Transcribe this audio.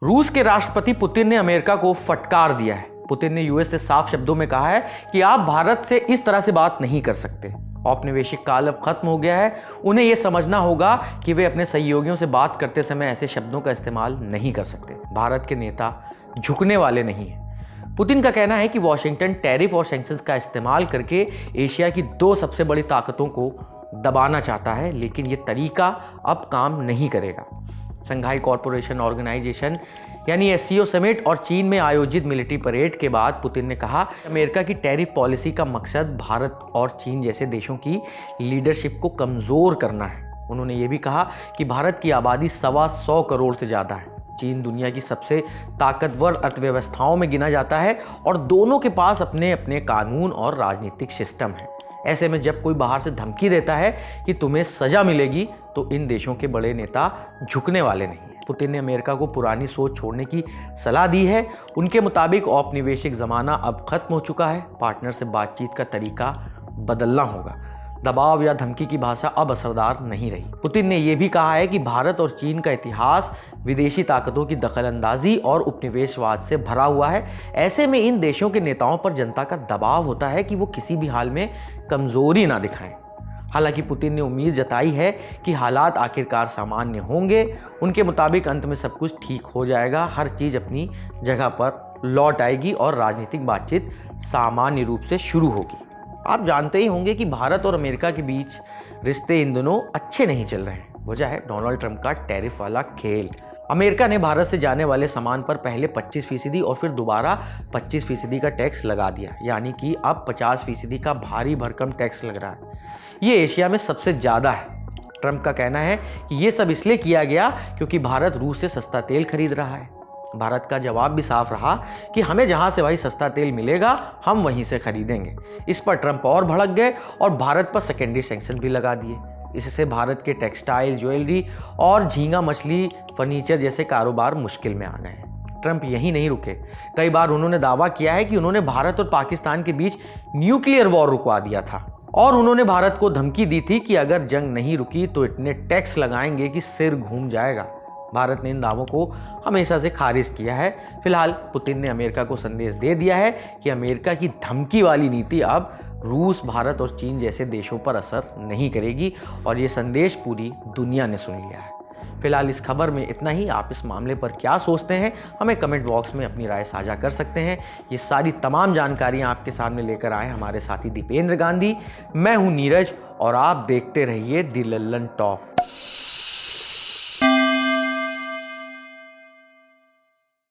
रूस के राष्ट्रपति पुतिन ने अमेरिका को फटकार दिया है। पुतिन ने यूएस से साफ शब्दों में कहा है कि आप भारत से इस तरह से बात नहीं कर सकते। औपनिवेशिक काल अब खत्म हो गया है। उन्हें यह समझना होगा कि वे अपने सहयोगियों से बात करते समय ऐसे शब्दों का इस्तेमाल नहीं कर सकते। भारत के नेता झुकने वाले नहीं हैं। पुतिन का कहना है कि वॉशिंगटन टैरिफ और सैंक्शंस का इस्तेमाल करके एशिया की दो सबसे बड़ी ताकतों को दबाना चाहता है, लेकिन यह तरीका अब काम नहीं करेगा। शंघाई कॉरपोरेशन ऑर्गेनाइजेशन यानी एससीओ समिट और चीन में आयोजित मिलिट्री परेड के बाद पुतिन ने कहा अमेरिका की टैरिफ पॉलिसी का मकसद भारत और चीन जैसे देशों की लीडरशिप को कमजोर करना है। उन्होंने ये भी कहा कि भारत की आबादी 125 करोड़ से ज़्यादा है। चीन दुनिया की सबसे ताकतवर अर्थव्यवस्थाओं में गिना जाता है और दोनों के पास अपने अपने कानून और राजनीतिक सिस्टम है। ऐसे में जब कोई बाहर से धमकी देता है कि तुम्हें सजा मिलेगी, तो इन देशों के बड़े नेता झुकने वाले नहीं हैं। पुतिन ने अमेरिका को पुरानी सोच छोड़ने की सलाह दी है। उनके मुताबिक औपनिवेशिक ज़माना अब खत्म हो चुका है। पार्टनर से बातचीत का तरीका बदलना होगा। दबाव या धमकी की भाषा अब असरदार नहीं रही। पुतिन ने यह भी कहा है कि भारत और चीन का इतिहास विदेशी ताकतों की दखलंदाजी और उपनिवेशवाद से भरा हुआ है। ऐसे में इन देशों के नेताओं पर जनता का दबाव होता है कि वो किसी भी हाल में कमजोरी ना दिखाएं। हालांकि पुतिन ने उम्मीद जताई है कि हालात आखिरकार सामान्य होंगे। उनके मुताबिक अंत में सब कुछ ठीक हो जाएगा, हर चीज़ अपनी जगह पर लौट आएगी और राजनीतिक बातचीत सामान्य रूप से शुरू होगी। आप जानते ही होंगे कि भारत और अमेरिका के बीच रिश्ते इन दिनों अच्छे नहीं चल रहे हैं। वजह है डोनाल्ड ट्रंप का टैरिफ वाला खेल। अमेरिका ने भारत से जाने वाले सामान पर पहले 25% और फिर दोबारा 25% का टैक्स लगा दिया, यानी कि अब 50% का भारी भरकम टैक्स लग रहा है। ये एशिया में सबसे ज़्यादा है। ट्रंप का कहना है कि ये सब इसलिए किया गया क्योंकि भारत रूस से सस्ता तेल खरीद रहा है। भारत का जवाब भी साफ रहा कि हमें जहां से भाई सस्ता तेल मिलेगा हम वहीं से खरीदेंगे। इस पर ट्रंप और भड़क गए और भारत पर सेकेंडरी सैंक्शन भी लगा दिए। इससे भारत के टेक्सटाइल, ज्वेलरी और झींगा मछली, फर्नीचर जैसे कारोबार मुश्किल में आ गए। ट्रंप यहीं नहीं रुके। कई बार उन्होंने दावा किया है कि उन्होंने भारत और पाकिस्तान के बीच न्यूक्लियर वॉर रुकवा दिया था और उन्होंने भारत को धमकी दी थी कि अगर जंग नहीं रुकी तो इतने टैक्स लगाएंगे कि सिर घूम जाएगा। भारत ने इन दावों को हमेशा से खारिज किया है। फिलहाल पुतिन ने अमेरिका को संदेश दे दिया है कि अमेरिका की धमकी वाली नीति अब रूस, भारत और चीन जैसे देशों पर असर नहीं करेगी और ये संदेश पूरी दुनिया ने सुन लिया है। फिलहाल इस खबर में इतना ही। आप इस मामले पर क्या सोचते हैं, हमें कमेंट बॉक्स में अपनी राय साझा कर सकते हैं। ये सारी तमाम जानकारियाँ आपके सामने लेकर आए हमारे साथी दीपेंद्र गांधी। मैं हूँ नीरज और आप देखते रहिए दी लल्लन टॉप।